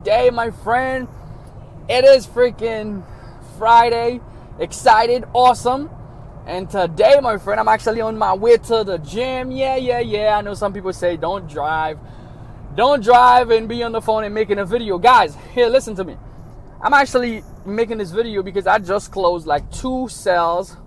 today, my friend, it is freaking Friday. Excited, awesome. And today, my friend, I'm actually on my way to the gym. Yeah. I know some people say don't drive and be on the phone and making a video. Guys, here, listen to me. I'm actually making this video because I just closed like 2 sales,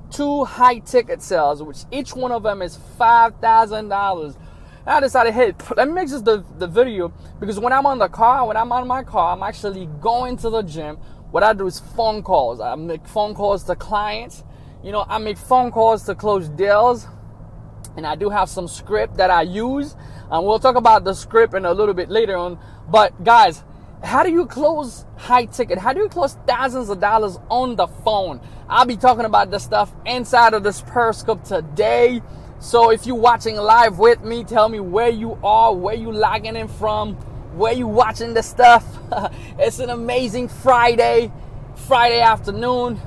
2 high ticket sales, which each one of them is $5,000. I decided, hey, let me make this the video because when I'm on my car, I'm actually going to the gym. What I do is phone calls. I make phone calls to clients. I make phone calls to close deals. And I do have some script that I use. We'll talk about the script in a little bit later on. But guys, how do you close high ticket? How do you close thousands of dollars on the phone? I'll be talking about this stuff inside of this Periscope today. So if you're watching live with me, tell me where you are, where you logging in from, where you watching this stuff. It's an amazing Friday afternoon.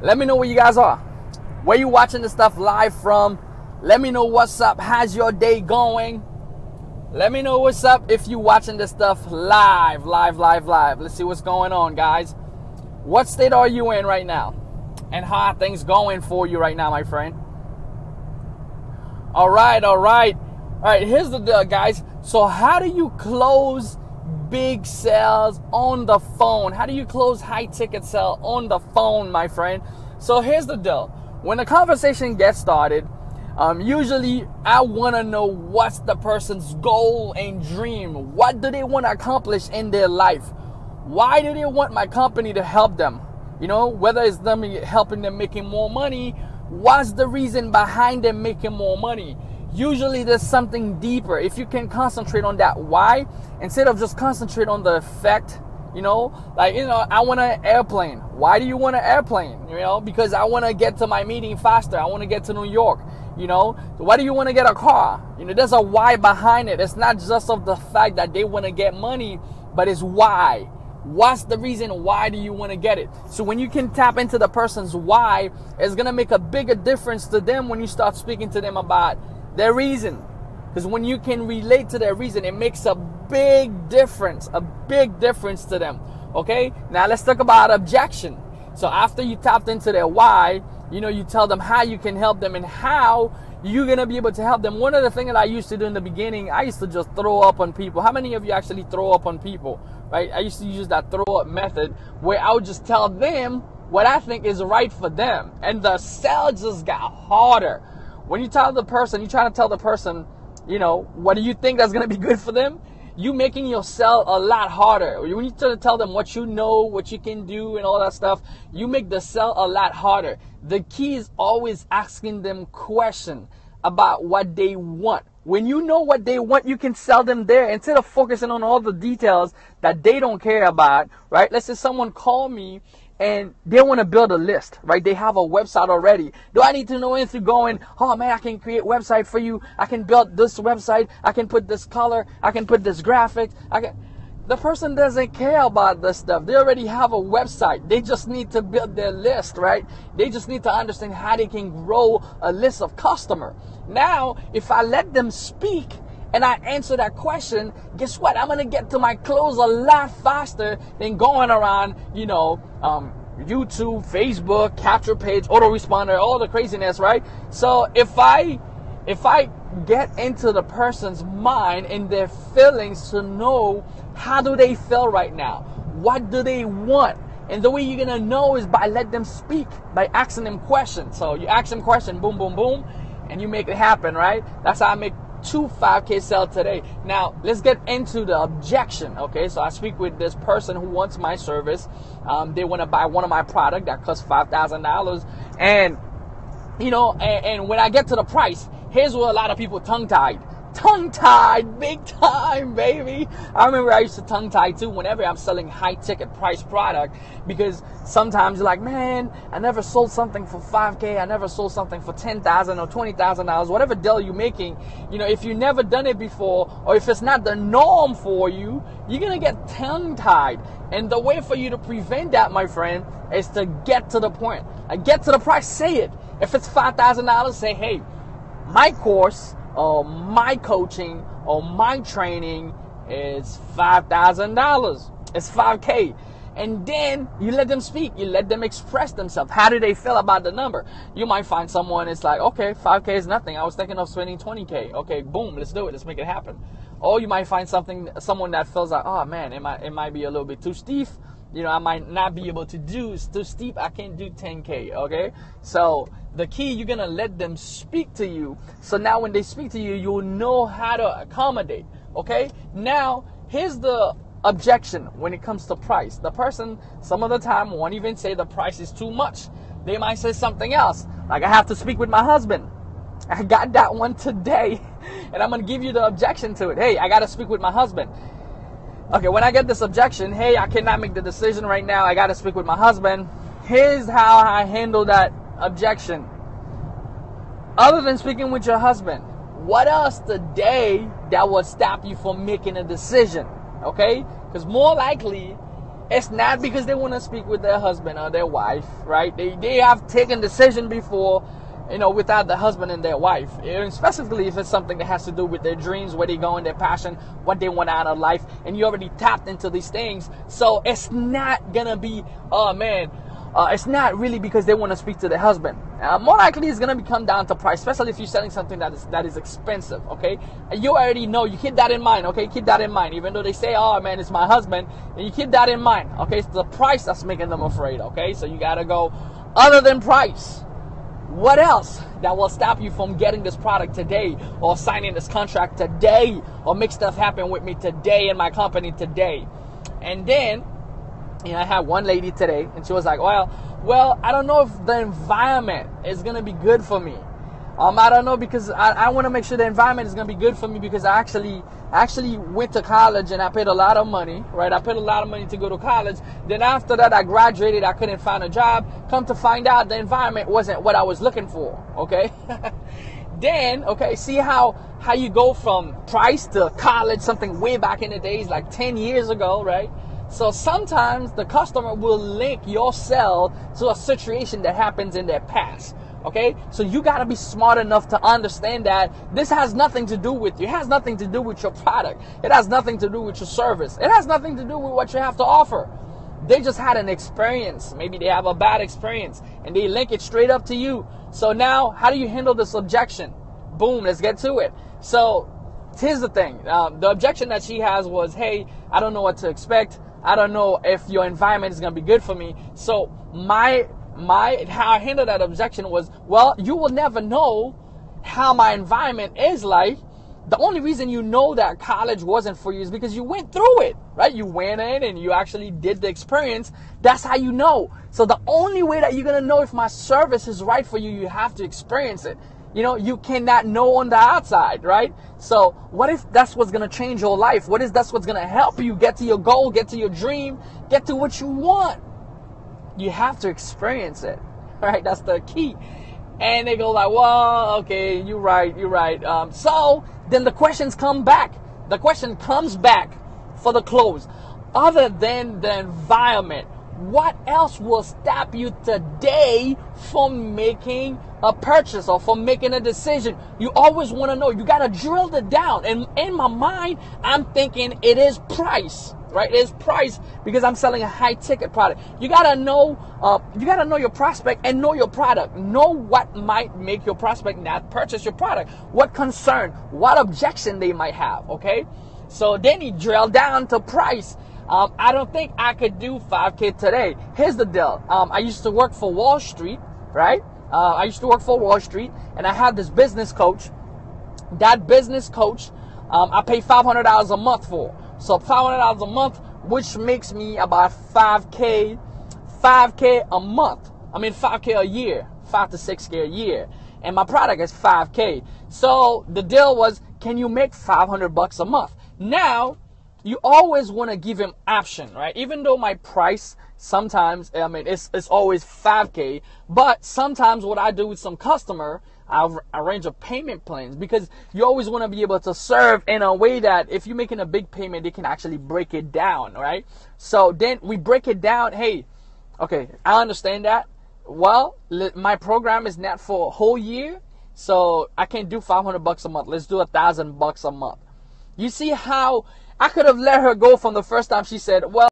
Let me know where you guys are. Where you watching this stuff live from. Let me know what's up. How's your day going? Let me know what's up if you're watching this stuff live. Let's see what's going on, guys. What state are you in right now? And how are things going for you right now, my friend? All right. Here's the deal, guys. So how do you close big sales on the phone? How do you close high ticket sale on the phone, my friend? So here's the deal. When the conversation gets started, usually I want to know what's the person's goal and dream. What do they want to accomplish in their life? Why do they want my company to help them? Whether it's them helping them making more money, what's the reason behind them making more money? Usually there's something deeper. If you can concentrate on that why, instead of just concentrate on the effect, I want an airplane. Why do you want an airplane? Because I want to get to my meeting faster. I want to get to New York. So why do you want to get a car? There's a why behind it. It's not just of the fact that they want to get money, but it's why. What's the reason? Why do you want to get it? So when you can tap into the person's why, it's going to make a bigger difference to them when you start speaking to them about their reason. Because when you can relate to their reason, it makes a big difference to them. Okay? Now let's talk about objection. So after you tapped into their why, you tell them how you can help them and how you're going to be able to help them. One of the things that I used to do in the beginning, I used to just throw up on people. How many of you actually throw up on people? Right? I used to use that throw up method where I would just tell them what I think is right for them. And the sell just got harder. When you tell the person, you're trying to tell the person, what do you think that's going to be good for them? You making your sell a lot harder. When you try to tell them what you know, what you can do and all that stuff, you make the sell a lot harder. The key is always asking them questions about what they want. When you know what they want, you can sell them there instead of focusing on all the details that they don't care about, right? Let's say someone call me and they want to build a list, right? They have a website already. Do I need to know anything going, oh man, I can create a website for you. I can build this website. I can put this color. I can put this graphic. The person doesn't care about this stuff. They already have a website. They just need to build their list, right? They just need to understand how they can grow a list of customers. Now, if I let them speak and I answer that question, guess what? I'm going to get to my close a lot faster than going around, YouTube, Facebook, capture page, autoresponder, all the craziness, right? So if I get into the person's mind and their feelings to know how do they feel right now, what do they want, and the way you're gonna know is by letting them speak, by asking them questions. So you ask them question, boom, boom, boom, and you make it happen, right? That's how I make 2 5K sales today. Now let's get into the objection. Okay, so I speak with this person who wants my service. They want to buy one of my product that costs $5,000, and and when I get to the price, here's where a lot of people tongue-tied, big time, baby. I remember I used to tongue-tie too whenever I'm selling high-ticket price product, because sometimes you're like, man, I never sold something for $5K. I never sold something for $10,000 or $20,000, whatever deal you're making. If you've never done it before, or if it's not the norm for you, you're gonna get tongue-tied. And the way for you to prevent that, my friend, is to get to the point. Get to the price, say it. If it's $5,000, say, hey, my course or my coaching or my training It's $5,000. It's 5K. And then you let them speak. You let them express themselves. How do they feel about the number? You might find someone, it's like, okay, 5K is nothing. I was thinking of spending 20K. Okay, boom, let's do it. Let's make it happen. Or you might find someone that feels like, oh man, it might be a little bit too steep. You know, I might not be able to do, it's too steep. I can't do 10K, okay? So the key, you're going to let them speak to you. So now when they speak to you, you'll know how to accommodate, okay? Now, here's the objection when it comes to price. The person, some of the time, won't even say the price is too much. They might say something else, like I have to speak with my husband. I got that one today, and I'm going to give you the objection to it. Hey, I got to speak with my husband. Okay, when I get this objection, hey, I cannot make the decision right now. I got to speak with my husband. Here's how I handle that objection. Other than speaking with your husband, what else today that will stop you from making a decision? Okay? Because more likely, it's not because they want to speak with their husband or their wife, right? They have taken decision before, you know, without the husband and their wife. And specifically if it's something that has to do with their dreams, where they go in, their passion, what they want out of life, and you already tapped into these things. So it's not gonna be, oh man, it's not really because they want to speak to their husband. More likely it's gonna come down to price, especially if you're selling something that is expensive, okay? You already know, you keep that in mind, okay? Keep that in mind. Even though they say, oh man, it's my husband, and you keep that in mind, okay? It's the price that's making them afraid, okay? So you gotta go, other than price, what else that will stop you from getting this product today, or signing this contract today, or make stuff happen with me today in my company today? And then, you know, I had one lady today, and she was like, well, I don't know if the environment is going to be good for me. I don't know, because I want to make sure the environment is going to be good for me, because I actually went to college and I paid a lot of money, right? I paid a lot of money to go to college. Then after that, I graduated. I couldn't find a job. Come to find out, the environment wasn't what I was looking for, okay? Then, okay, see how you go from price to college, something way back in the days, like 10 years ago, right? So sometimes the customer will link your sale to a situation that happens in their past. Okay, so you got to be smart enough to understand that this has nothing to do with you. It has nothing to do with your product. It has nothing to do with your service. It has nothing to do with what you have to offer. They just had an experience. Maybe they have a bad experience, and they link it straight up to you. So now, how do you handle this objection? Boom, let's get to it. So here's the thing. The objection that she has was, hey, I don't know what to expect. I don't know if your environment is going to be good for me. So how I handled that objection was, well, you will never know how my environment is like. The only reason you know that college wasn't for you is because you went through it, right? You went in and you actually did the experience. That's how you know. So the only way that you're going to know if my service is right for you, you have to experience it. You know, you cannot know on the outside, right? So what if that's what's going to change your life? What if that's what's going to help you get to your goal, get to your dream, get to what you want? You have to experience it, right? That's the key. And they go like, well, okay, you're right. So then the questions come back. The question comes back for the close. Other than the environment, what else will stop you today from making a purchase or from making a decision? You always want to know. You got to drill it down. And in my mind, I'm thinking it is price, right? It is price because I'm selling a high ticket product. You got to know your prospect and know your product. Know what might make your prospect not purchase your product. What concern, what objection they might have, okay? So then you drill down to price. I don't think I could do 5K today. Here's the deal. I used to work for Wall Street, right? I used to work for Wall Street, and I had this business coach. That business coach, I pay $500 a month for. So $500 a month, which makes me about 5K a month. I mean 5K a year, 5 to 6K a year. And my product is 5K. So the deal was, can you make $500 a month? Now, you always want to give him option, right? Even though my price sometimes, I mean, it's always 5K, but sometimes what I do with some customer, I'll arrange a payment plans, because you always want to be able to serve in a way that if you're making a big payment, they can actually break it down, right? So then we break it down. Hey, okay, I understand that. Well, my program is not for a whole year, so I can't do $500 a month. Let's do $1,000 a month. You see how I could have let her go from the first time she said, well,